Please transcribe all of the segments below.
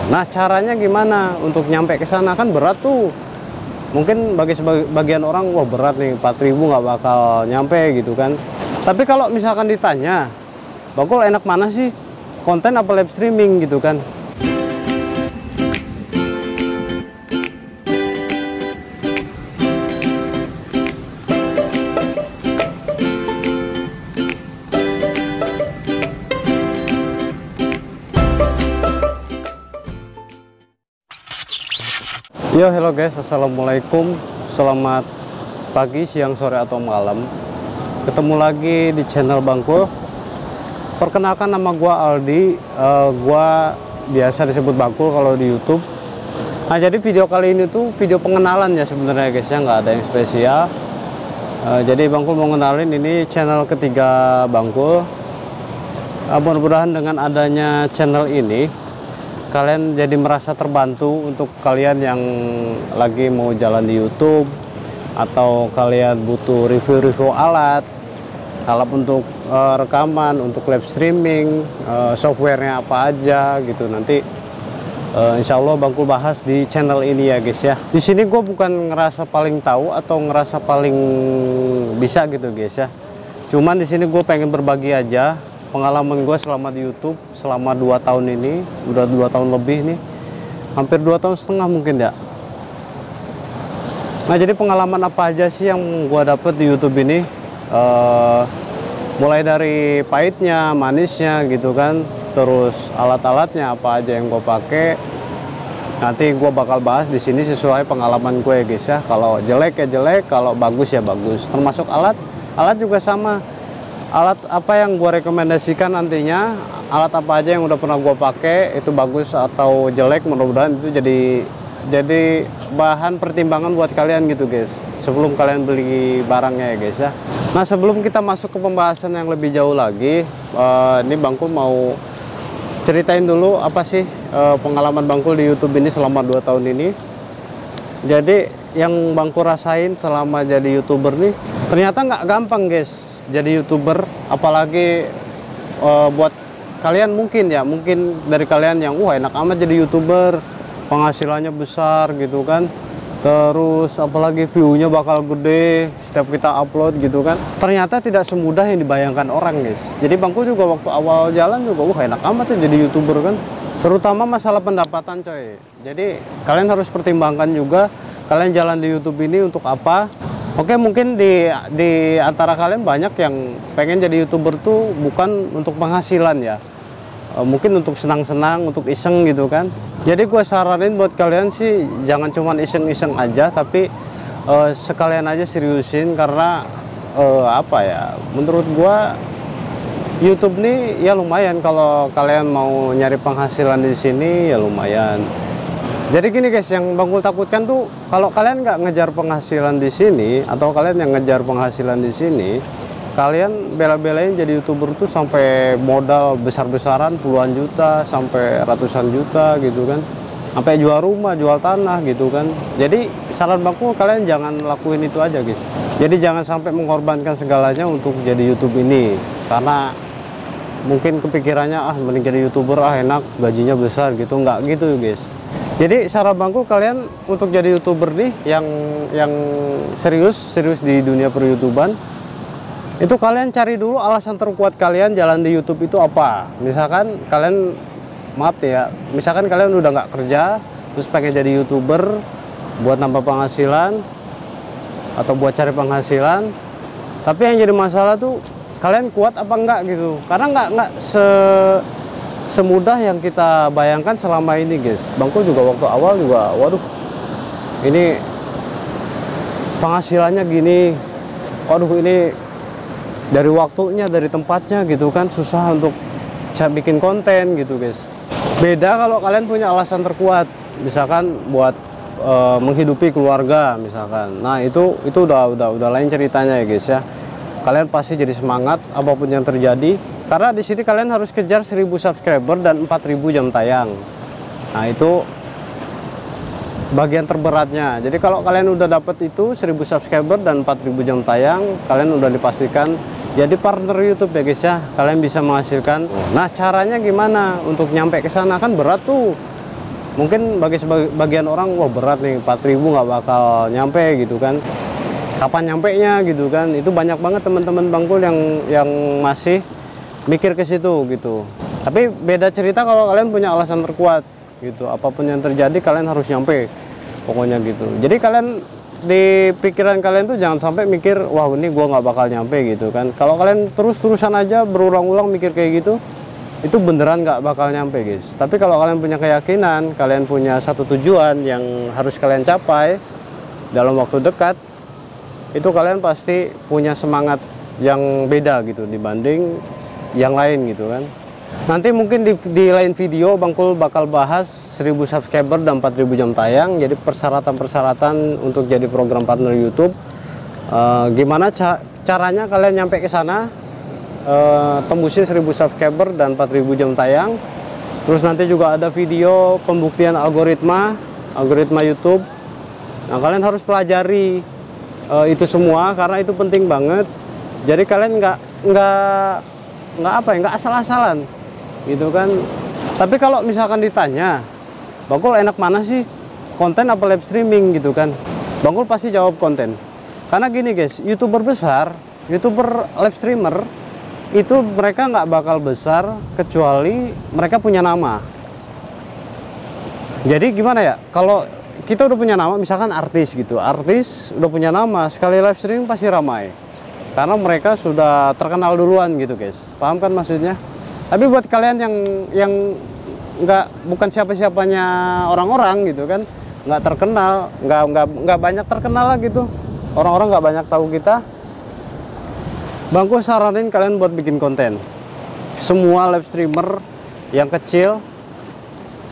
Nah, caranya gimana untuk nyampe ke sana? Kan berat tuh. Mungkin bagi sebagian orang, wah berat nih, 4.000 nggak bakal nyampe gitu kan. Tapi kalau misalkan ditanya, Bangkul enak mana sih? Konten apa live streaming gitu kan? Yo, hello guys, assalamualaikum, selamat pagi, siang, sore, atau malam. Ketemu lagi di channel Bangkul. Perkenalkan, nama gua Aldi. Gua biasa disebut Bangkul kalau di YouTube. Nah, jadi video kali ini tuh video pengenalan ya sebenarnya guys ya, nggak ada yang spesial. Jadi Bangkul mau ngenalin, ini channel ketiga Bangkul. Mudah-mudahan dengan adanya channel ini kalian jadi merasa terbantu untuk kalian yang lagi mau jalan di YouTube, atau kalian butuh review-review alat untuk rekaman, untuk live streaming, softwarenya apa aja gitu. Nanti insya Allah Bangkul bahas di channel ini ya guys ya. Di sini gue bukan ngerasa paling tahu atau ngerasa paling bisa gitu guys ya. Cuman di sini gue pengen berbagi aja pengalaman gue selama di YouTube selama 2 tahun ini. Udah 2 tahun lebih nih, hampir 2 tahun setengah mungkin ya. Nah, jadi pengalaman apa aja sih yang gue dapet di YouTube ini, mulai dari pahitnya, manisnya gitu kan, terus alat-alatnya apa aja yang gue pakai. Nanti gue bakal bahas di sini sesuai pengalaman gue ya guys ya. Kalau jelek ya jelek, kalau bagus ya bagus. Termasuk alat juga sama. Alat apa yang gue rekomendasikan nantinya, alat apa aja yang udah pernah gue pakai, itu bagus atau jelek, mudah-mudahan itu jadi bahan pertimbangan buat kalian gitu guys, sebelum kalian beli barangnya ya guys ya. Nah, sebelum kita masuk ke pembahasan yang lebih jauh lagi, ini Bangkul mau ceritain dulu apa sih pengalaman Bangkul di YouTube ini selama 2 tahun ini. Jadi yang Bangkul rasain selama jadi YouTuber nih, ternyata nggak gampang guys jadi YouTuber, apalagi buat kalian mungkin dari kalian yang wah enak amat jadi YouTuber, penghasilannya besar gitu kan, terus apalagi view-nya bakal gede setiap kita upload gitu kan. Ternyata tidak semudah yang dibayangkan orang guys. Jadi Bangkul juga waktu awal jalan juga wah enak amat ya jadi YouTuber kan, terutama masalah pendapatan coy. Jadi kalian harus pertimbangkan juga kalian jalan di YouTube ini untuk apa. Oke, mungkin di antara kalian banyak yang pengen jadi YouTuber tuh bukan untuk penghasilan ya, mungkin untuk senang-senang, untuk iseng gitu kan. Jadi gue saranin buat kalian sih jangan cuman iseng-iseng aja, tapi sekalian aja seriusin. Karena apa ya, menurut gue YouTube nih ya lumayan, kalau kalian mau nyari penghasilan di sini ya lumayan. Jadi gini guys, yang Bangkul takutkan tuh kalau kalian nggak ngejar penghasilan di sini, atau kalian yang ngejar penghasilan di sini, kalian bela-belain jadi YouTuber tuh sampai modal besar-besaran puluhan juta sampai ratusan juta gitu kan, sampai jual rumah, jual tanah gitu kan. Jadi saran Bangkul, kalian jangan lakuin itu aja guys. Jadi jangan sampai mengorbankan segalanya untuk jadi YouTube ini, karena mungkin kepikirannya mending jadi YouTuber enak, gajinya besar gitu. Nggak gitu guys. Jadi saran Bangkul, kalian untuk jadi YouTuber nih yang serius di dunia per-YouTuban, itu kalian cari dulu alasan terkuat kalian jalan di YouTube itu apa. Misalkan kalian, maaf ya, misalkan kalian udah nggak kerja terus pengen jadi YouTuber buat nambah penghasilan atau buat cari penghasilan, tapi yang jadi masalah tuh kalian kuat apa enggak gitu. Karena nggak semudah yang kita bayangkan selama ini guys. Bangkul juga waktu awal juga waduh, ini penghasilannya gini, waduh ini dari waktunya, dari tempatnya gitu kan, susah untuk bikin konten gitu guys. Beda kalau kalian punya alasan terkuat, misalkan buat menghidupi keluarga misalkan. Nah itu udah lain ceritanya ya guys ya. Kalian pasti jadi semangat apapun yang terjadi, karena di sini kalian harus kejar 1000 subscriber dan 4000 jam tayang. Nah itu bagian terberatnya. Jadi kalau kalian udah dapet itu 1000 subscriber dan 4000 jam tayang, kalian udah dipastikan jadi partner YouTube ya guys ya. Kalian bisa menghasilkan. Nah caranya gimana untuk nyampe ke sana, kan berat tuh. Mungkin bagi sebagian orang, wah berat nih, 4.000 nggak bakal nyampe gitu kan. Kapan nyampe nya gitu kan. Itu banyak banget teman-teman Bangkul yang masih mikir ke situ gitu. Tapi beda cerita kalau kalian punya alasan terkuat gitu. Apapun yang terjadi kalian harus nyampe. Pokoknya gitu. Jadi kalian di pikiran kalian tuh jangan sampai mikir, wah ini gua nggak bakal nyampe gitu kan. Kalau kalian terus-terusan aja berulang-ulang mikir kayak gitu, itu beneran nggak bakal nyampe guys. Tapi kalau kalian punya keyakinan, kalian punya satu tujuan yang harus kalian capai dalam waktu dekat, itu kalian pasti punya semangat yang beda gitu dibanding yang lain gitu kan. Nanti mungkin di lain video Bangkul bakal bahas 1000 subscriber dan 4000 jam tayang. Jadi persyaratan-persyaratan untuk jadi program partner YouTube, gimana caranya kalian nyampe ke sana, tembusin 1000 subscriber dan 4000 jam tayang. Terus nanti juga ada video pembuktian algoritma YouTube. Nah, kalian harus pelajari itu semua karena itu penting banget. Jadi kalian nggak asal-asalan gitu kan. Tapi kalau misalkan ditanya, Bangkul enak mana sih, konten apa live streaming gitu kan, Bangkul pasti jawab konten. Karena gini guys, YouTuber besar, YouTuber live streamer itu mereka nggak bakal besar kecuali mereka punya nama. Jadi gimana ya, kalau kita udah punya nama, misalkan artis gitu, artis udah punya nama, sekali live streaming pasti ramai karena mereka sudah terkenal duluan gitu guys. Paham kan maksudnya? Tapi buat kalian yang bukan siapa-siapanya orang-orang gitu kan, nggak terkenal, nggak banyak terkenal lah gitu, orang-orang nggak banyak tahu kita, Bangkul saranin kalian buat bikin konten. Semua live streamer yang kecil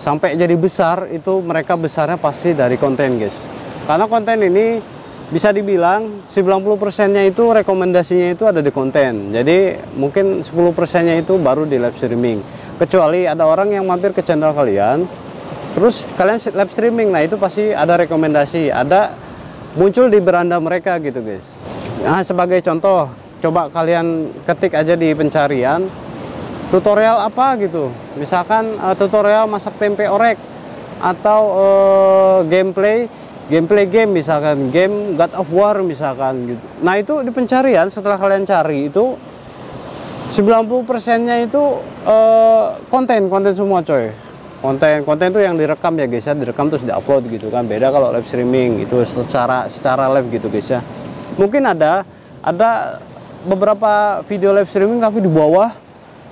sampai jadi besar itu mereka besarnya pasti dari konten guys. Karena konten ini bisa dibilang 90%-nya itu rekomendasinya itu ada di konten. Jadi mungkin 10%-nya itu baru di live streaming. Kecuali ada orang yang mampir ke channel kalian, terus kalian live streaming, nah itu pasti ada rekomendasi, ada muncul di beranda mereka gitu guys. Nah, sebagai contoh, coba kalian ketik aja di pencarian tutorial apa gitu. Misalkan tutorial masak tempe orek atau gameplay game, misalkan game God of War misalkan gitu. Nah itu di pencarian setelah kalian cari itu 90%-nya itu konten semua coy. Konten itu yang direkam ya guys ya, direkam terus diupload gitu kan. Beda kalau live streaming itu secara live gitu guys ya. Mungkin ada beberapa video live streaming tapi di bawah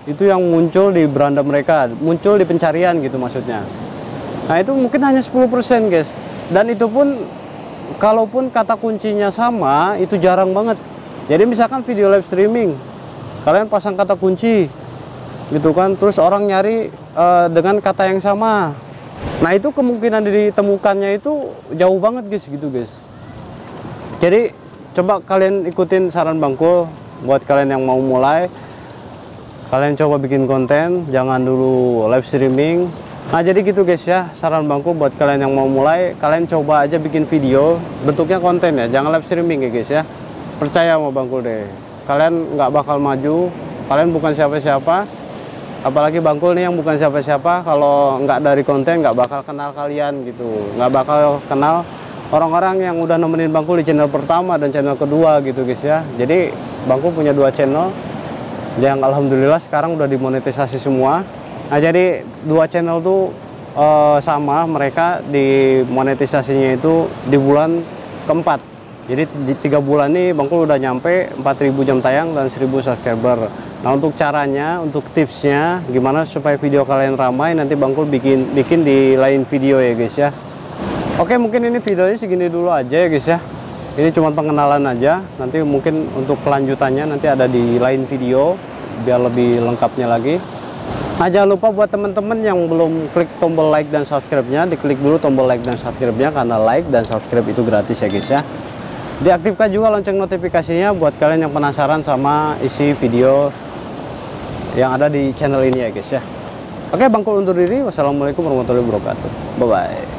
itu yang muncul di beranda mereka, muncul di pencarian gitu maksudnya. Nah itu mungkin hanya 10% guys. Dan itu pun kalaupun kata kuncinya sama itu jarang banget. Jadi misalkan video live streaming kalian pasang kata kunci gitu kan, terus orang nyari dengan kata yang sama, nah itu kemungkinan ditemukannya itu jauh banget guys gitu guys. Jadi coba kalian ikutin saran Bangkul buat kalian yang mau mulai, kalian coba bikin konten, jangan dulu live streaming. Nah jadi gitu guys ya, saran Bangkul buat kalian yang mau mulai, kalian coba aja bikin video bentuknya konten ya, jangan live streaming ya guys ya. Percaya sama Bangkul deh, kalian nggak bakal maju, kalian bukan siapa-siapa. Apalagi Bangkul nih yang bukan siapa-siapa, kalau nggak dari konten nggak bakal kenal kalian gitu, nggak bakal kenal orang-orang yang udah nemenin Bangkul di channel pertama dan channel kedua gitu guys ya. Jadi Bangkul punya 2 channel yang alhamdulillah sekarang udah dimonetisasi semua. Nah jadi 2 channel tuh sama, mereka di monetisasinya itu di bulan keempat. Jadi di 3 bulan ini Bangkul udah nyampe 4000 jam tayang dan 1000 subscriber. Nah untuk caranya, untuk tipsnya gimana supaya video kalian ramai, nanti Bangkul bikin di lain video ya guys ya. Oke, mungkin ini videonya segini dulu aja ya guys ya. Ini cuma pengenalan aja, nanti mungkin untuk kelanjutannya nanti ada di lain video biar lebih lengkapnya lagi. Nah jangan lupa buat teman-teman yang belum klik tombol like dan subscribe-nya, diklik dulu tombol like dan subscribe-nya karena like dan subscribe itu gratis ya guys ya. Diaktifkan juga lonceng notifikasinya buat kalian yang penasaran sama isi video yang ada di channel ini ya guys ya. Oke, Bangkul undur diri. Wassalamualaikum warahmatullahi wabarakatuh. Bye bye.